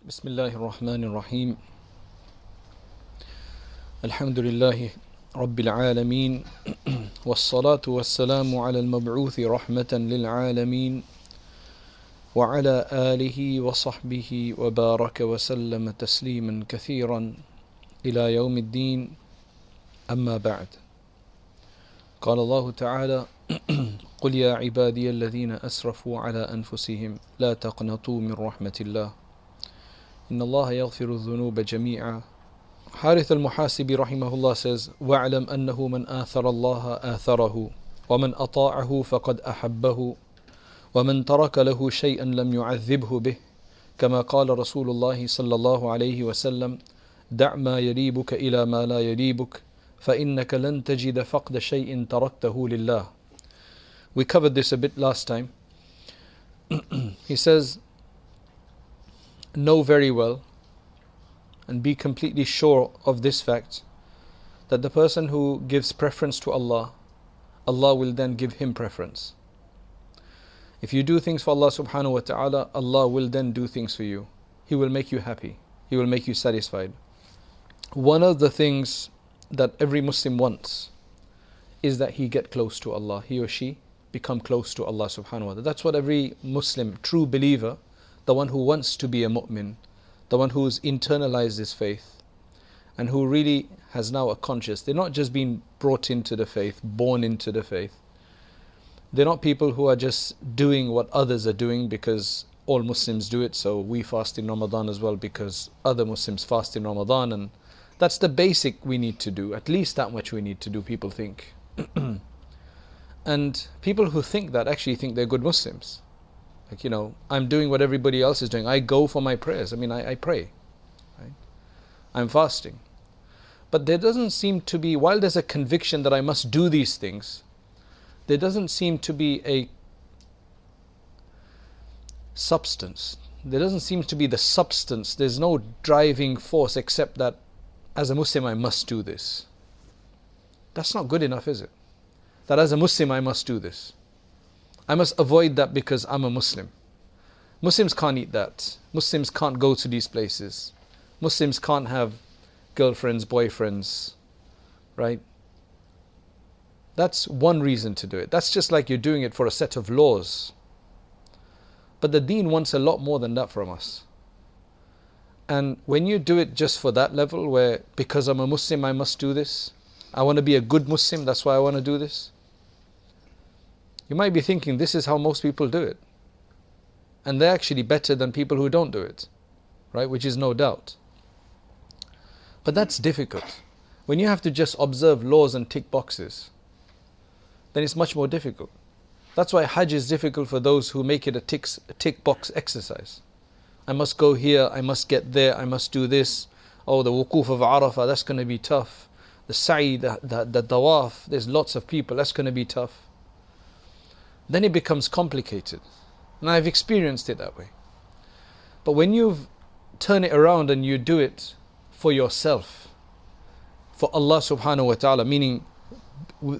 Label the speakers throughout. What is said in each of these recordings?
Speaker 1: بسم الله الرحمن الرحيم الحمد لله رب العالمين والصلاة والسلام على المبعوث رحمة للعالمين وعلى آله وصحبه وبارك وسلم تسليما كثيرا إلى يوم الدين أما بعد. قال الله تعالى قل يا عبادي الذين أسرفوا على أنفسهم لا تقنطوا من رحمة الله إن الله يغفر الذنوب جميعا. Harith al-Muhasibi rahimahullah says, وَاعْلَمْ أَنَّهُ مَنْ آثَرَ اللَّهَ آثَرَهُ وَمَنْ أَطَاعَهُ فَقَدْ أَحَبَّهُ وَمَنْ تَرَكَ لَهُ شَيْئًا لَمْ يُعَذِّبْهُ بِهِ كما قال رسول الله صلى الله عليه وسلم دع ما يريبك إلى ما لا يريبك فإنك لن تجد فقد شيء تركته لله. We covered this a bit last time. He says, know very well and be completely sure of this fact, that the person who gives preference to Allah, Allah will then give him preference. If you do things for Allah subhanahu wa ta'ala, Allah will then do things for you. He will make you happy. He will make you satisfied. One of the things that every Muslim wants is that he get close to Allah. He or she become close to Allah subhanahu wa ta'ala. That's what every Muslim, true believer, the one who wants to be a mu'min, the one who's internalized his faith and who really has now a conscience. They're not just being brought into the faith, born into the faith. They're not people who are just doing what others are doing because all Muslims do it, so we fast in Ramadan as well because other Muslims fast in Ramadan, and that's the basic we need to do. At least that much we need to do, people think. And people who think that actually think they're good Muslims. Like, I'm doing what everybody else is doing. I go for my prayers. I pray. Right? I'm fasting. But there doesn't seem to be, while there's a conviction that I must do these things, there doesn't seem to be a substance. There doesn't seem to be the substance. There's no driving force except that as a Muslim I must do this. That's not good enough, is it? That as a Muslim I must do this. I must avoid that because I'm a Muslim. Muslims can't eat that. Muslims can't go to these places. Muslims can't have girlfriends, boyfriends, right? That's one reason to do it. That's just like you're doing it for a set of laws. But the Deen wants a lot more than that from us. And when you do it just for that level, where because I'm a Muslim I must do this, I want to be a good Muslim, that's why I want to do this, you might be thinking this is how most people do it. And they're actually better than people who don't do it, right? Which is no doubt. But that's difficult. When you have to just observe laws and tick boxes, then it's much more difficult. That's why Hajj is difficult for those who make it a tick box exercise. I must go here, I must get there, I must do this. Oh, the wukuf of Arafah, that's going to be tough. The sa'i, the tawaf, there's lots of people, that's going to be tough. Then it becomes complicated. And I've experienced it that way. But when you turn it around and you do it for yourself, for Allah subhanahu wa ta'ala, meaning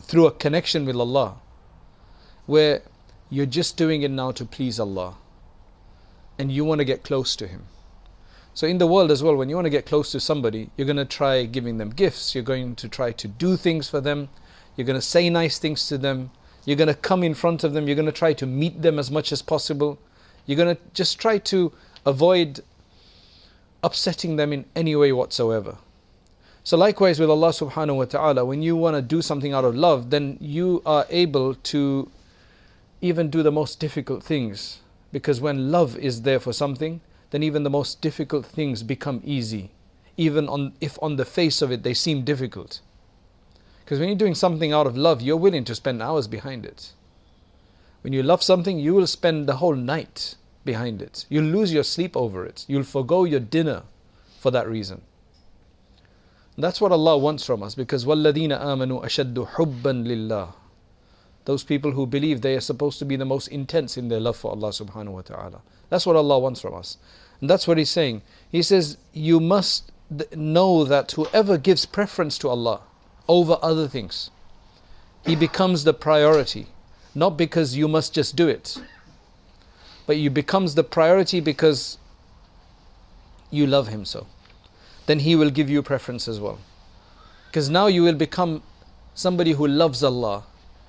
Speaker 1: through a connection with Allah, where you're just doing it now to please Allah and you want to get close to Him. So in the world as well, when you want to get close to somebody, you're going to try giving them gifts, you're going to try to do things for them, you're going to say nice things to them, you're going to come in front of them, you're going to try to meet them as much as possible. You're going to just try to avoid upsetting them in any way whatsoever. So likewise with Allah subhanahu wa ta'ala, when you want to do something out of love, then you are able to even do the most difficult things. Because when love is there for something, then even the most difficult things become easy. Even if on the face of it they seem difficult. Because when you're doing something out of love, you're willing to spend hours behind it. When you love something, you will spend the whole night behind it. You'll lose your sleep over it. You'll forgo your dinner for that reason. And that's what Allah wants from us, because وَالَّذِينَ آمَنُوا أَشَدُّ حُبًّا لِلَّهِ. Those people who believe, they are supposed to be the most intense in their love for Allah subhanahu wa ta'ala. That's what Allah wants from us. And that's what He's saying. He says, you must know that whoever gives preference to Allah over other things, He becomes the priority. Not because you must just do it, but you becomes the priority because you love Him so, then He will give you preference as well. Because now you will become somebody who loves Allah.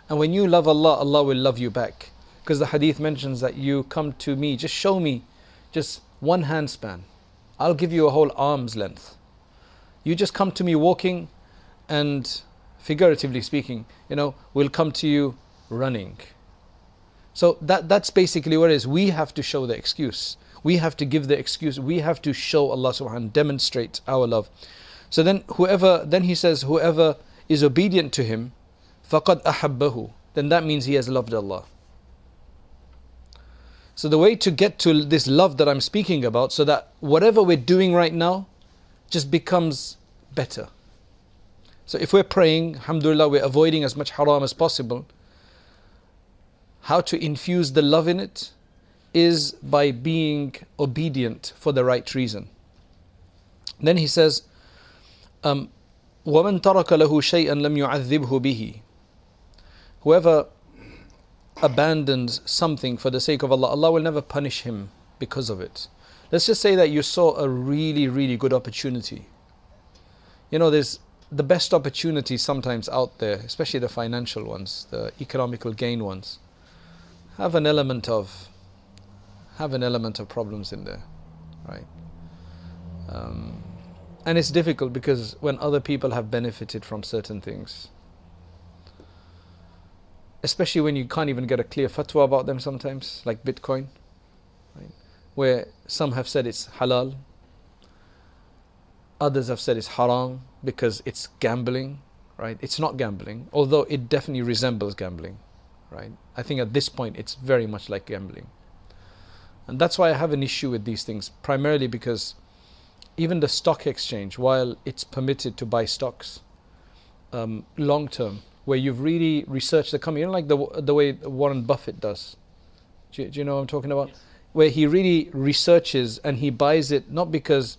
Speaker 1: And when you love Allah, Allah will love you back. Because the hadith mentions that you come to me, just show me just one hand span. I'll give you a whole arm's length. You just come to me walking, and figuratively speaking, we'll come to you running. So that's basically what it is. We have to show the excuse. We have to give the excuse. We have to show Allah subhanahu wa ta'ala, demonstrate our love. So then he says, whoever is obedient to Him, فَقَدْ أَحَبَّهُ, then that means he has loved Allah. So the way to get to this love that I'm speaking about, so that whatever we're doing right now just becomes better. So if we're praying, alhamdulillah, we're avoiding as much haram as possible. How to infuse the love in it is by being obedient for the right reason. Then he says, وَمَنْ تَرَكَ لَهُ شَيْئًا لَمْ يُعَذِّبْهُ بِهِ. Whoever abandons something for the sake of Allah, Allah will never punish him because of it. Let's just say that you saw a really, really good opportunity. There's the best opportunities sometimes out there, especially the financial ones, the economical gain ones, have an element of problems in there, right? And it's difficult because when other people have benefited from certain things, especially when you can't even get a clear fatwa about them sometimes, like Bitcoin, right? Where some have said it's halal, others have said it's haram because it's gambling, right? It's not gambling, although it definitely resembles gambling, right? I think at this point it's very much like gambling. And that's why I have an issue with these things, primarily because even the stock exchange, while it's permitted to buy stocks long term, where you've really researched the company, like the way Warren Buffett does. Do you know what I'm talking about? Yes. Where he really researches and he buys it not because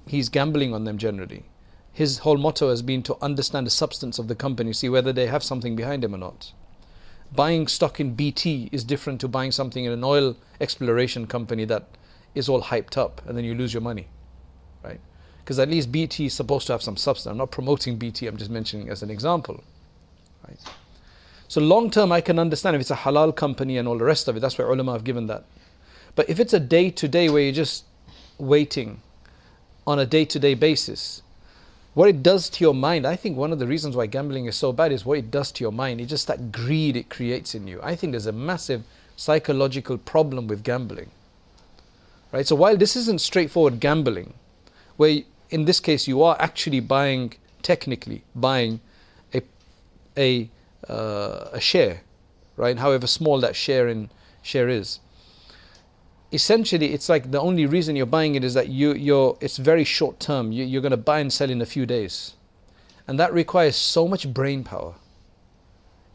Speaker 1: he's gambling on them generally. His whole motto has been to understand the substance of the company, see whether they have something behind them or not. Buying stock in BT is different to buying something in an oil exploration company that is all hyped up and then you lose your money, right? Because at least BT is supposed to have some substance. I'm not promoting BT, I'm just mentioning as an example. Right. So long term I can understand if it's a halal company and all the rest of it. That's why ulama have given that. But if it's a day to day where you're just waiting on a day to day basis, what it does to your mind, I think one of the reasons why gambling is so bad is what it does to your mind. It's just that greed it creates in you. I think there's a massive psychological problem with gambling, right? So while this isn't straightforward gambling, where in this case you are actually technically buying a share, right? However small that share is. Essentially, it's like the only reason you're buying it is that it's very short term. You're going to buy and sell in a few days, and that requires so much brain power.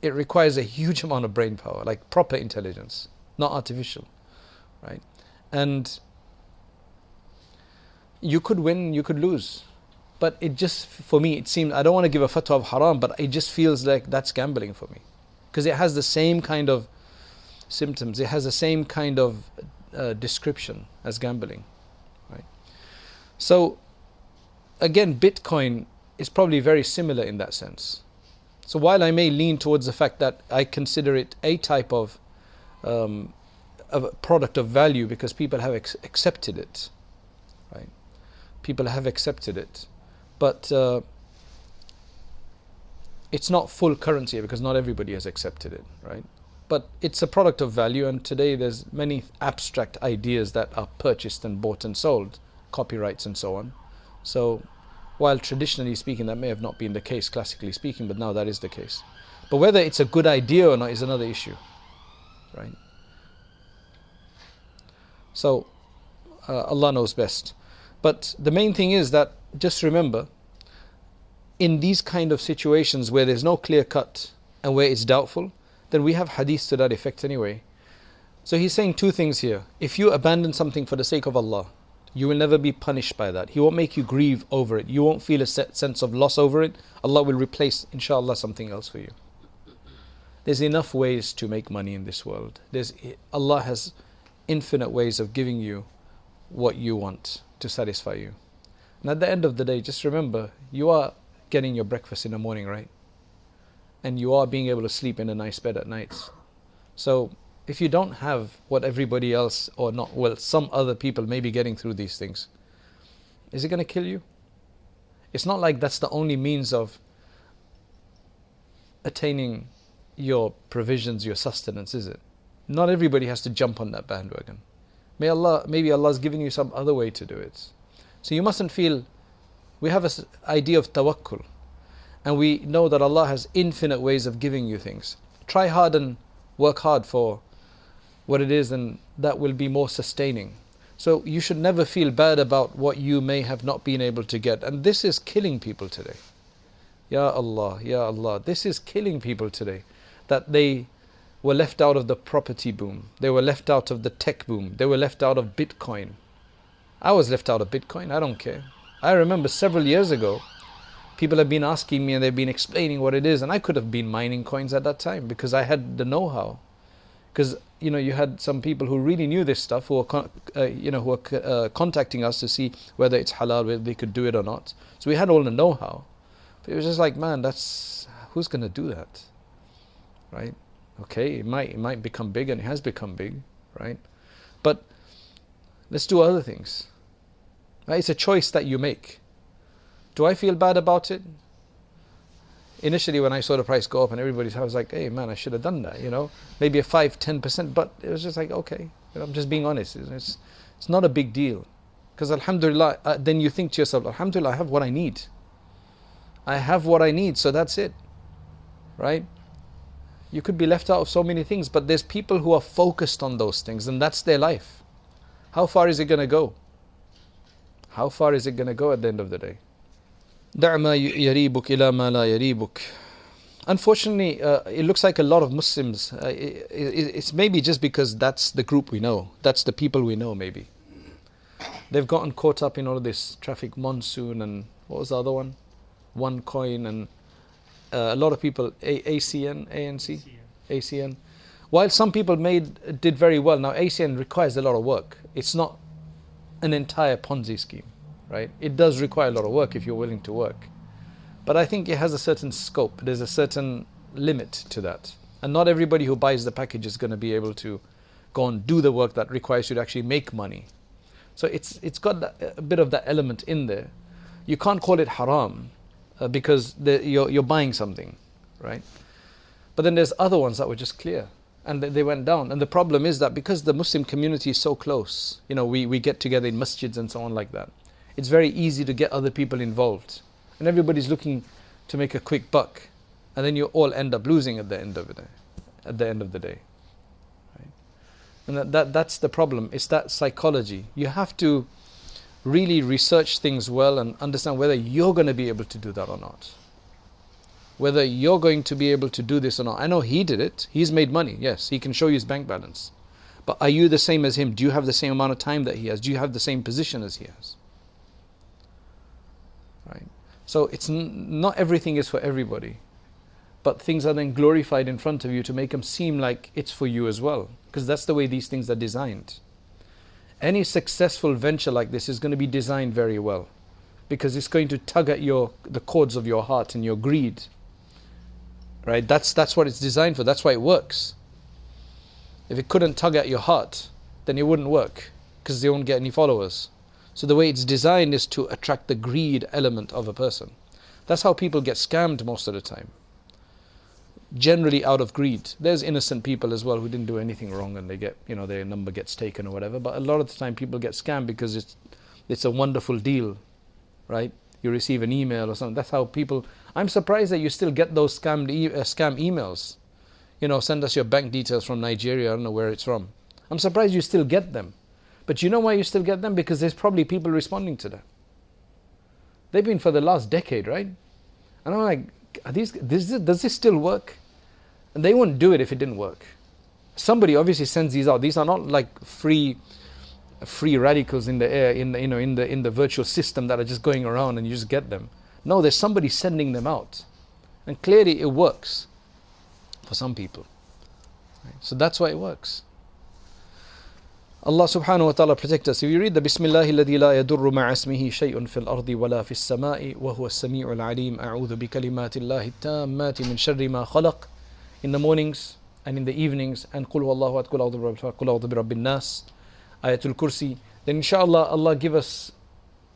Speaker 1: It requires a huge amount of brain power, like proper intelligence, not artificial, right? And you could win, you could lose. But it just, for me, it seems, I don't want to give a fatwa of haram, but it just feels like that's gambling for me. Because it has the same kind of symptoms, it has the same kind of description as gambling, right? So, again, Bitcoin is probably very similar in that sense. So while I may lean towards the fact that I consider it a type of a product of value because people have accepted it, right? People have accepted it. But it's not full currency because not everybody has accepted it, right? But it's a product of value, and today there's many abstract ideas that are purchased and bought and sold, copyrights and so on. So while traditionally speaking that may have not been the case, classically speaking, but now that is the case. But whether it's a good idea or not is another issue, right? So Allah knows best. But the main thing is that just remember, in these kind of situations where there's no clear cut and where it's doubtful, then we have hadith to that effect anyway. So he's saying two things here. If you abandon something for the sake of Allah, you will never be punished by that. He won't make you grieve over it. You won't feel a sense of loss over it. Allah will replace, inshallah, something else for you. There's enough ways to make money in this world. Allah has infinite ways of giving you what you want. to satisfy you. And at the end of the day, just remember, you are getting your breakfast in the morning, right? And you are being able to sleep in a nice bed at nights. So if you don't have what everybody else, or not, well, some other people may be getting through these things, is it going to kill you? It's not like that's the only means of attaining your provisions, your sustenance, is it? Not everybody has to jump on that bandwagon. Maybe Allah's given you some other way to do it. So you mustn't feel, we have an idea of tawakkul, and we know that Allah has infinite ways of giving you things. Try hard and work hard for what it is, and that will be more sustaining. So you should never feel bad about what you may have not been able to get. And this is killing people today. Ya Allah, Ya Allah. This is killing people today. That they were left out of the property boom. They were left out of the tech boom. They were left out of Bitcoin. I was left out of Bitcoin. I don't care. I remember several years ago, people have been asking me and they've been explaining what it is. And I could have been mining coins at that time because I had the know-how. Because you had some people who really knew this stuff who were contacting us to see whether it's halal, whether they could do it or not. So we had all the know-how. But it was just like, man, who's going to do that, right? Okay, it might become big, and it has become big, right? But let's do other things. Right? It's a choice that you make. Do I feel bad about it? Initially, when I saw the price go up and everybody's, I was like, hey man, I should have done that, maybe a 5-10%, but it was just like, okay, I'm just being honest. It's not a big deal. Because alhamdulillah, then you think to yourself, alhamdulillah, I have what I need. I have what I need, so that's it, right? You could be left out of so many things, but there's people who are focused on those things, and that's their life. How far is it going to go? How far is it going to go at the end of the day? دع ما يريبك إلى ما لا يريبك. Unfortunately, it looks like a lot of Muslims, it's maybe just because that's the group we know, that's the people we know maybe. They've gotten caught up in all of this traffic monsoon and what was the other one? OneCoin, and a lot of people, ACN. While some people did very well, now ACN requires a lot of work. It's not an entire Ponzi scheme. Right? It does require a lot of work if you're willing to work. But I think it has a certain scope. There's a certain limit to that. And not everybody who buys the package is going to be able to go and do the work that requires you to actually make money. So it's got a bit of that element in there. You can't call it haram because you're buying something, right? But then there's other ones that were just clear. And they went down. And the problem is that because the Muslim community is so close, we get together in masjids and so on like that. It's very easy to get other people involved. And everybody's looking to make a quick buck. And then you all end up losing at the end of the day. Right? And that's the problem. It's that psychology. You have to really research things well and understand whether you're going to be able to do that or not. Whether you're going to be able to do this or not. I know he did it. He's made money. Yes, he can show you his bank balance. But are you the same as him? Do you have the same amount of time that he has? Do you have the same position as he has? Right. So it's not everything is for everybody, but things are then glorified in front of you to make them seem like it's for you as well, because that's the way these things are designed. Any successful venture like this is going to be designed very well, because it's going to tug at the cords of your heart and your greed. Right? That's what it's designed for. That's why it works. If it couldn't tug at your heart, then it wouldn't work, because they won't get any followers. So the way it's designed is to attract the greed element of a person. That's how people get scammed most of the time. Generally out of greed. There's innocent people as well who didn't do anything wrong and they get, their number gets taken or whatever. But a lot of the time people get scammed because it's a wonderful deal, right? You receive an email or something. That's how people. I'm surprised that you still get those scam emails. Send us your bank details from Nigeria. I don't know where it's from. I'm surprised you still get them. But you know why you still get them? Because there's probably people responding to them. They've been for the last decade, right? And I'm like, does this still work? And they wouldn't do it if it didn't work. Somebody obviously sends these out. These are not like free radicals in the air, in the virtual system that are just going around and you just get them. No, there's somebody sending them out. And clearly it works for some people. Right? So that's why it works. Allah subhanahu wa ta'ala protect us. If you read the Bismillahi alladhi la yadurru ma'a ismihi shay'un fil ardi wala fis sama'i wa huwa as-sami'ul alim a'udhu bi kalimatillahi tammati min sharri ma khalaq, in the mornings and in the evenings, and qul huwallahu ahad, qul a'udhu bi rabbin nas, ayatul kursi, then inshallah Allah give us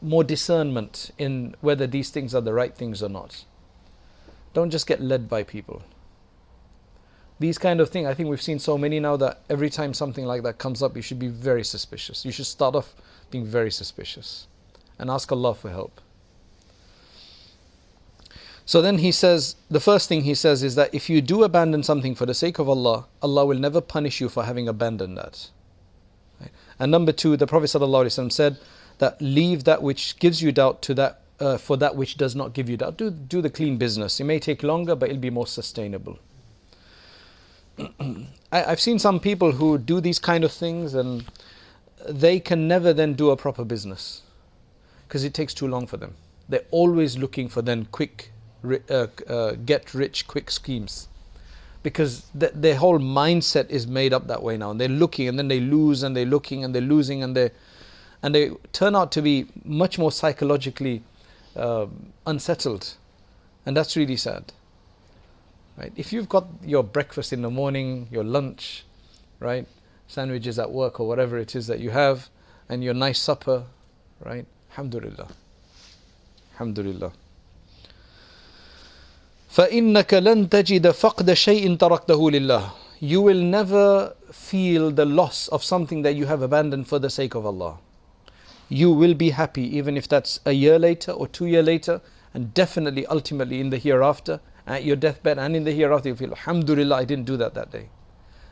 Speaker 1: more discernment in whether these things are the right things or not. Don't just get led by people. These kind of things, I think we've seen so many now that every time something like that comes up, you should be very suspicious. You should start off being very suspicious and ask Allah for help. So then he says, the first thing he says is that if you do abandon something for the sake of Allah, Allah will never punish you for having abandoned that. Right? And number two, the Prophet ﷺ said that leave that which gives you doubt to that for that which does not give you doubt. Do the clean business. It may take longer, but it'll be more sustainable. I've seen some people who do these kind of things and they can never then do a proper business because it takes too long for them. They're always looking for then quick get rich quick schemes, because their whole mindset is made up that way now, and they're looking and then they lose, and they're looking and they're losing, and they turn out to be much more psychologically unsettled, and that's really sad. Right? If you've got your breakfast in the morning, your lunch, right, sandwiches at work or whatever it is that you have, and your nice supper, right, alhamdulillah, alhamdulillah. فَإِنَّكَ لَن تَجِدَ فَقْدَ شَيْءٍ تَرَكْتَهُ لِلَّهِ. You will never feel the loss of something that you have abandoned for the sake of Allah. You will be happy even if that's a year later or 2 years later, and definitely ultimately in the hereafter. At your deathbed and in the hereafter, you feel, alhamdulillah, I didn't do that day.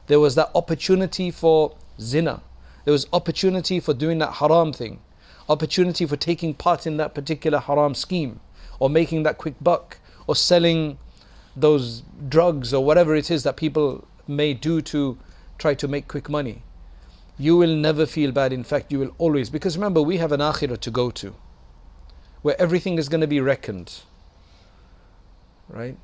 Speaker 1: There was that opportunity for zina. There was opportunity for doing that haram thing. Opportunity for taking part in that particular haram scheme, or making that quick buck, or selling those drugs or whatever it is that people may do to try to make quick money. You will never feel bad. In fact, you will always, because remember, we have an akhirah to go to, where everything is going to be reckoned. Right?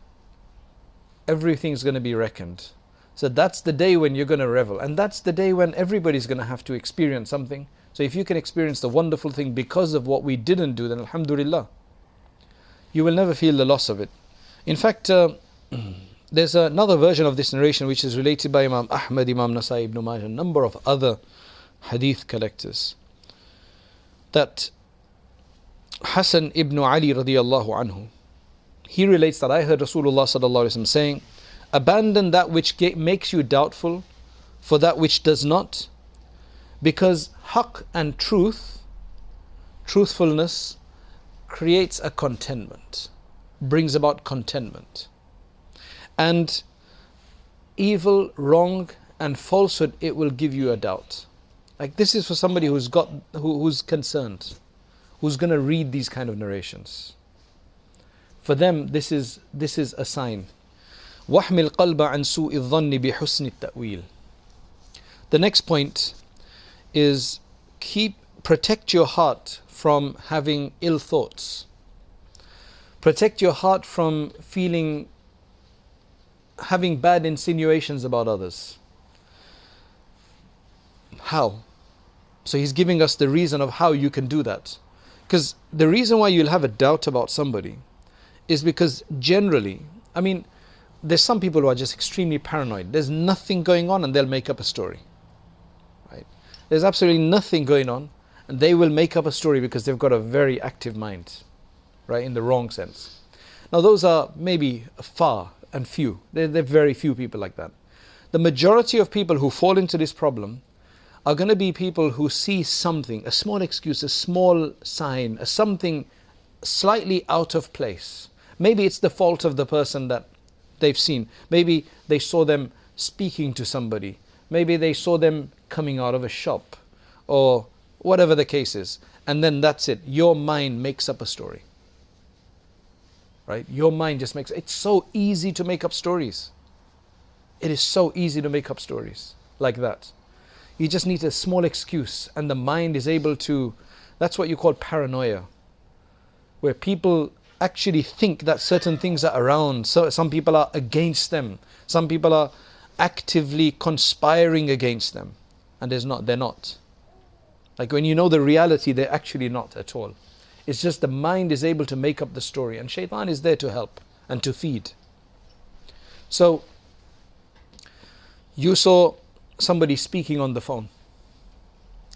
Speaker 1: Everything is going to be reckoned. So that's the day when you're going to revel, and that's the day when everybody's going to have to experience something. So if you can experience the wonderful thing because of what we didn't do, then alhamdulillah, you will never feel the loss of it. In fact, there's another version of this narration which is related by Imam Ahmad, Imam Nasai, Ibn Majah, a number of other hadith collectors, that Hassan ibn Ali radiyallahu anhu, he relates that I heard Rasulullah sallallahu alaihi wasallam saying, abandon that which makes you doubtful for that which does not, because haqq and truthfulness creates a contentment, brings about contentment. And evil, wrong and falsehood, it will give you a doubt. Like this is for somebody who's concerned, who's going to read these kind of narrations. For them, this is a sign. وَحْمِلْ قَلْبَ عَنْ سُوءِ الظَّنِّ بِحُسْنِ التَّأْوِيلِ. The next point is protect your heart from having ill thoughts. Protect your heart from having bad insinuations about others. How? So he's giving us the reason of how you can do that. Because the reason why you'll have a doubt about somebody is because generally, I mean, there's some people who are just extremely paranoid. There's nothing going on and they'll make up a story. Right? There's absolutely nothing going on and they will make up a story because they've got a very active mind, right, in the wrong sense. Now those are maybe far and few. They're very few people like that. The majority of people who fall into this problem are going to be people who see something, a small excuse, a small sign, something slightly out of place. Maybe it's the fault of the person that they've seen. Maybe they saw them speaking to somebody. Maybe they saw them coming out of a shop, or whatever the case is. And then that's it. Your mind makes up a story. Right? Your mind just it's so easy to make up stories. It is so easy to make up stories like that. You just need a small excuse and the mind is able to, that's what you call paranoia, where people actually think that certain things are around. So some people are against them. Some people are actively conspiring against them. and they're not. Like when you know the reality, they're actually not at all. It's just the mind is able to make up the story, and shaitan is there to help and to feed. So you saw somebody speaking on the phone,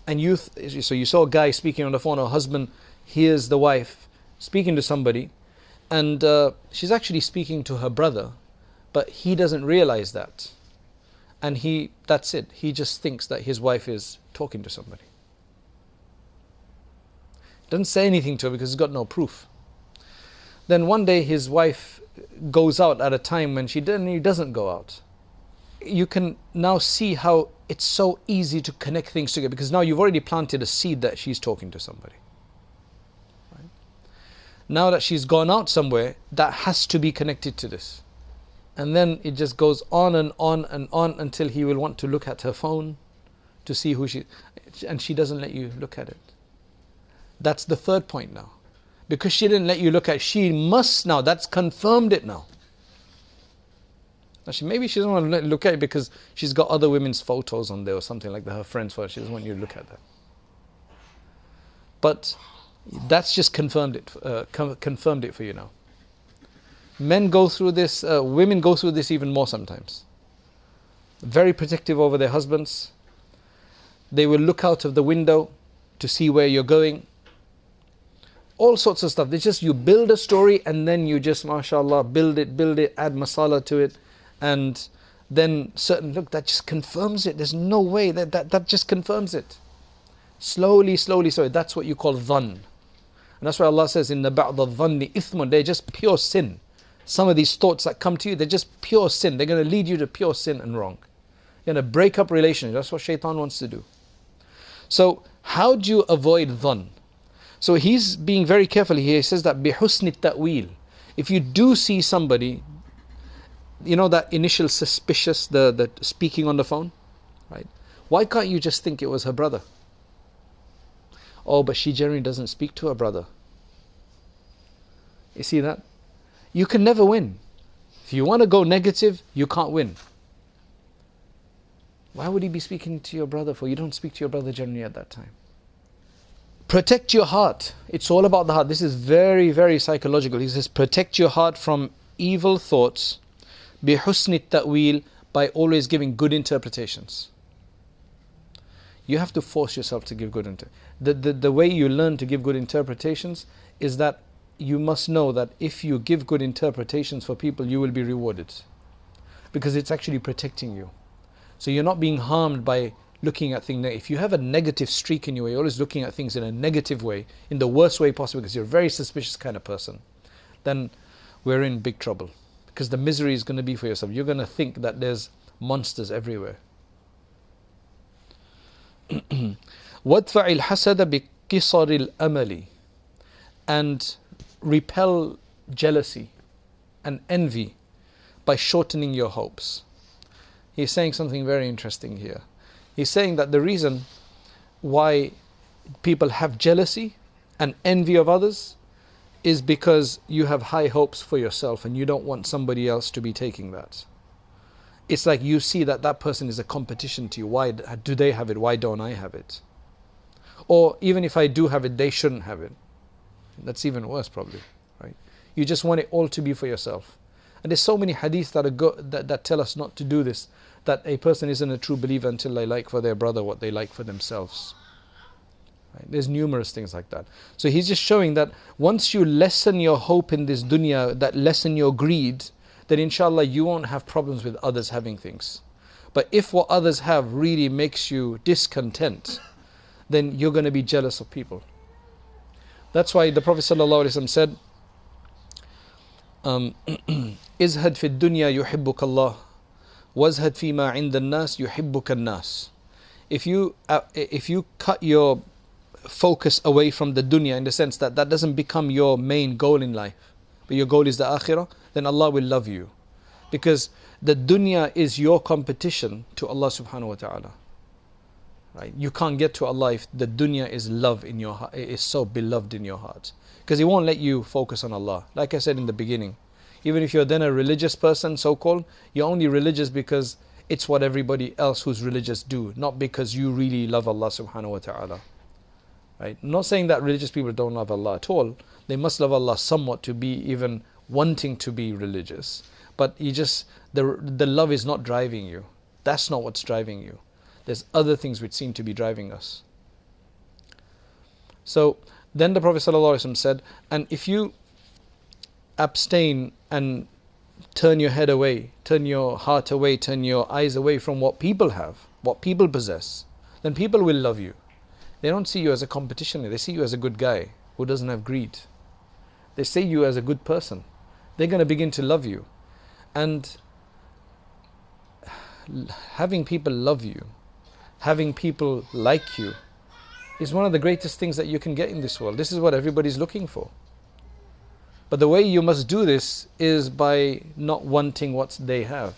Speaker 1: and so you saw a guy speaking on the phone, or a husband hears the wife speaking to somebody, and she's actually speaking to her brother, but he doesn't realize that, and that's it, he just thinks that his wife is talking to somebody. Doesn't say anything to her because he's got no proof. Then one day his wife goes out at a time when he doesn't go out. You can now see how it's so easy to connect things together, because now you've already planted a seed that she's talking to somebody. Right? Now that she's gone out somewhere, that has to be connected to this. And then it just goes on and on and on until he will want to look at her phone to see who and she doesn't let you look at it. That's the third point now. Because she didn't let you look at it, she must now, that's confirmed it now. Maybe she doesn't want to let you look at it because she's got other women's photos on there or something like that, her friends' photos, she doesn't want you to look at that. But that's just confirmed it for you now. Men go through this, women go through this even more sometimes. Very protective over their husbands. They will look out of the window to see where you're going. All sorts of stuff. It's just you build a story and then you just, mashallah, build it, add masala to it, and then look, that just confirms it. There's no way, that just confirms it. Slowly, that's what you call dhann. And that's why Allah says, in the ba'd al-dhanni ithmun, they're just pure sin. Some of these thoughts that come to you, they're just pure sin. They're going to lead you to pure sin and wrong. You're going to break up relationships. That's what shaitan wants to do. So how do you avoid dhann? So he's being very careful here. He says that بِحُسْنِ التَّأْوِيل. If you do see somebody, you know that initial suspicious, the speaking on the phone, right? Why can't you just think it was her brother? Oh, but she generally doesn't speak to her brother. You see that? You can never win. If you want to go negative, you can't win. Why would he be speaking to your brother for? You don't speak to your brother generally at that time. Protect your heart. It's all about the heart. This is very, very psychological. He says, protect your heart from evil thoughts, بِحُسْنِ التَّأْوِيل, by always giving good interpretations. You have to force yourself to give good interpretations. The way you learn to give good interpretations is that you must know that if you give good interpretations for people, you will be rewarded. Because it's actually protecting you. So you're not being harmed by looking at things. If you have a negative streak in you, you're always looking at things in a negative way, in the worst way possible, because you're a very suspicious kind of person, then we're in big trouble. Because the misery is going to be for yourself. You're going to think that there's monsters everywhere. وَادْفَعِ الْحَسَدَ بِقِصَرِ الْأَمَلِ, and repel jealousy and envy by shortening your hopes. He's saying something very interesting here. He's saying that the reason why people have jealousy and envy of others is because you have high hopes for yourself and you don't want somebody else to be taking that. It's like you see that that person is a competition to you. Why do they have it? Why don't I have it? Or even if I do have it, they shouldn't have it. That's even worse probably, right? You just want it all to be for yourself. And there's so many hadiths that tell us not to do this, that a person isn't a true believer until they like for their brother what they like for themselves. Right? There's numerous things like that. So he's just showing that once you lessen your hope in this dunya, that lessen your greed, then inshallah you won't have problems with others having things. But if what others have really makes you discontent, then you're going to be jealous of people. That's why the Prophet ﷺ said, "Izhad fi dunya yuhibbuka Allah, wazhad fi ma inda an-nas yuhibbuka an-nas." If you cut your focus away from the dunya, in the sense that that doesn't become your main goal in life, but your goal is the akhirah, then Allah will love you, because the dunya is your competition to Allah subhanahu wa ta'ala. Right? You can't get to Allah if the dunya is love in your heart, is so beloved in your heart, because He won't let you focus on Allah. Like I said in the beginning, even if you're then a religious person, so-called, you're only religious because it's what everybody else who's religious do, not because you really love Allah subhanahu wa ta'ala. Right? I'm not saying that religious people don't love Allah at all. They must love Allah somewhat to be even wanting to be religious. But the love is not driving you. That's not what's driving you. There's other things which seem to be driving us. So then the Prophet ﷺ said, and if you abstain and turn your head away, turn your heart away, turn your eyes away from what people have, what people possess, then people will love you. They don't see you as a competition. They see you as a good guy who doesn't have greed. They see you as a good person. They're going to begin to love you. And having people love you, having people like you, is one of the greatest things that you can get in this world. This is what everybody's looking for. But the way you must do this is by not wanting what they have.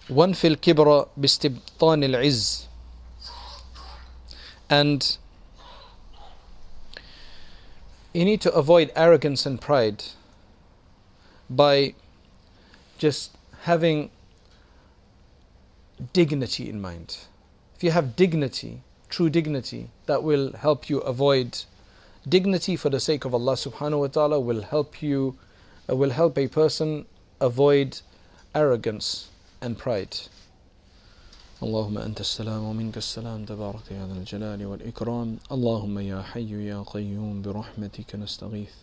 Speaker 1: وَانْفِ الْكِبْرَ بِاسْتِبْطَانِ الْعِزِّ. And you need to avoid arrogance and pride by just having dignity in mind. If you have dignity, true dignity, that will help you avoid dignity for the sake of Allah subhanahu wa ta'ala, will help a person avoid arrogance and pride. Allahumma anta as-salam wa minka as-salam tabarak ya dhal jalali wal ikram. Allahumma ya hayyu ya qayyum bi rahmatika nastaghith.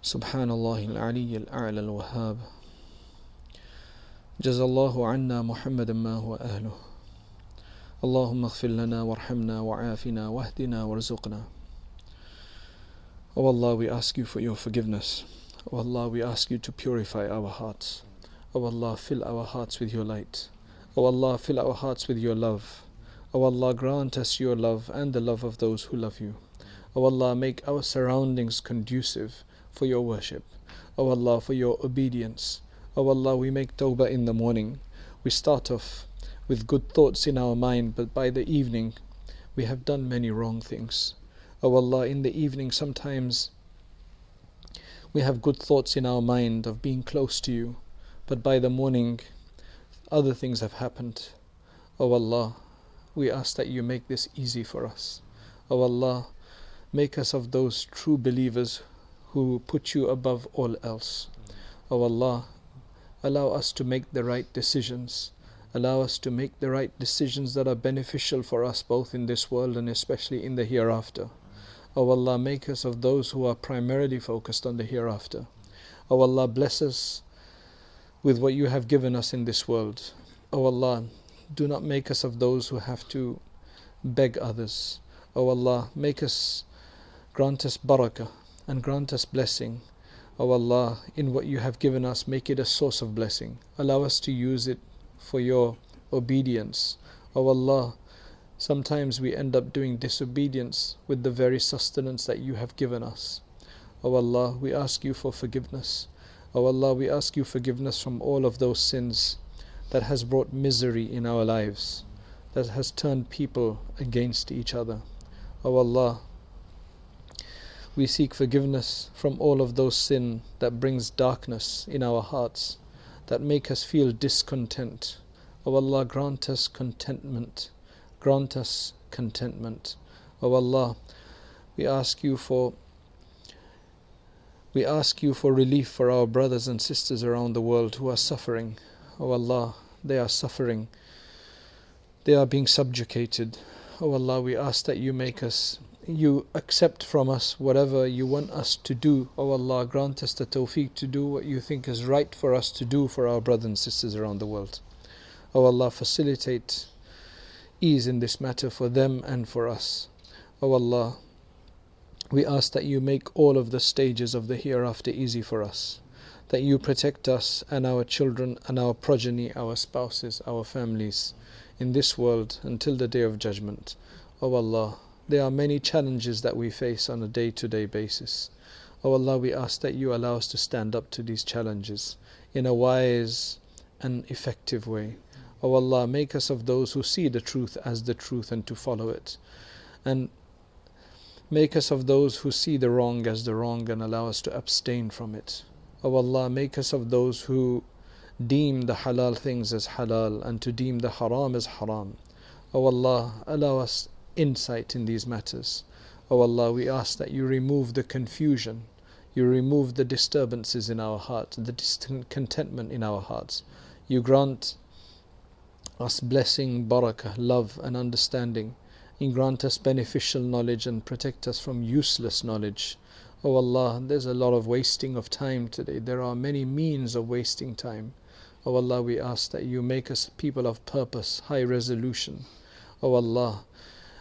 Speaker 1: Subhanallah al-ali al-a'la al-wahhab. Jazallahu anna Muhammadan ma huwa ahluh. Allahumma ighfir lana warhamna wa'afina wahdina warzuqna. O Allah, we ask you for your forgiveness. O Allah, we ask you to purify our hearts. O Allah, fill our hearts with your light. O Allah, fill our hearts with your love. O Allah, grant us your love and the love of those who love you. O Allah, make our surroundings conducive for your worship. O Allah, for your obedience. O Allah, we make tawbah in the morning. We start off with good thoughts in our mind, but by the evening we have done many wrong things. O Allah, in the evening sometimes we have good thoughts in our mind of being close to you, but by the morning other things have happened. O Allah, we ask that you make this easy for us. O Allah, make us of those true believers who put you above all else. O Allah, allow us to make the right decisions. Allow us to make the right decisions that are beneficial for us both in this world and especially in the hereafter. O Allah, make us of those who are primarily focused on the hereafter. O Allah, bless us with what you have given us in this world. O Allah, do not make us of those who have to beg others. O Allah, grant us barakah and grant us blessing. O Allah, in what you have given us, make it a source of blessing. Allow us to use it for your obedience. O Allah, sometimes we end up doing disobedience with the very sustenance that you have given us. O Allah, we ask you for forgiveness. O Allah, we ask you forgiveness from all of those sins that has brought misery in our lives, that has turned people against each other. O Allah, we seek forgiveness from all of those sin that brings darkness in our hearts, that make us feel discontent. O Allah, grant us contentment. Grant us contentment. O Allah, we ask you for relief for our brothers and sisters around the world who are suffering. O Allah, they are suffering. They are being subjugated. O Allah, we ask that you accept from us whatever you want us to do. O Allah, grant us the tawfiq to do what you think is right for us to do for our brothers and sisters around the world. O Allah, facilitate ease in this matter for them and for us. O Allah, we ask that you make all of the stages of the hereafter easy for us, that you protect us and our children and our progeny, our spouses, our families in this world until the day of judgment. O Allah, there are many challenges that we face on a day-to-day basis. O Allah, we ask that you allow us to stand up to these challenges in a wise and effective way. O Allah, make us of those who see the truth as the truth and to follow it, and make us of those who see the wrong as the wrong and allow us to abstain from it. O Allah, make us of those who deem the halal things as halal and to deem the haram as haram. O Allah, allow us insight in these matters. O Allah, we ask that you remove the confusion, you remove the disturbances in our hearts, the discontentment in our hearts. You grant us blessing, barakah, love and understanding. You grant us beneficial knowledge and protect us from useless knowledge. O Allah, there's a lot of wasting of time today. There are many means of wasting time. O Allah, we ask that you make us people of purpose, high resolution. O Allah,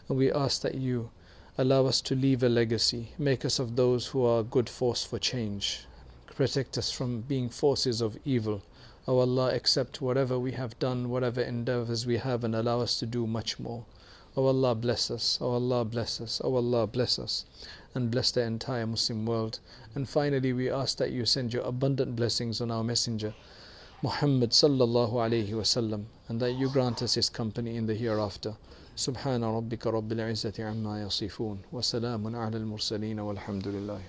Speaker 1: and we ask that you allow us to leave a legacy. Make us of those who are a good force for change. Protect us from being forces of evil. O Allah, accept whatever we have done, whatever endeavors we have, and allow us to do much more. O Allah, bless us. O Allah, bless us. O Allah, bless us. And bless the entire Muslim world. And finally, we ask that you send your abundant blessings on our messenger, Muhammad sallallahu alayhi wasallam, and that you grant us his company in the hereafter. Subhana rabbika rabbil izzati amma yasifun. Wa salamun ala al-mursaleen walhamdulillah.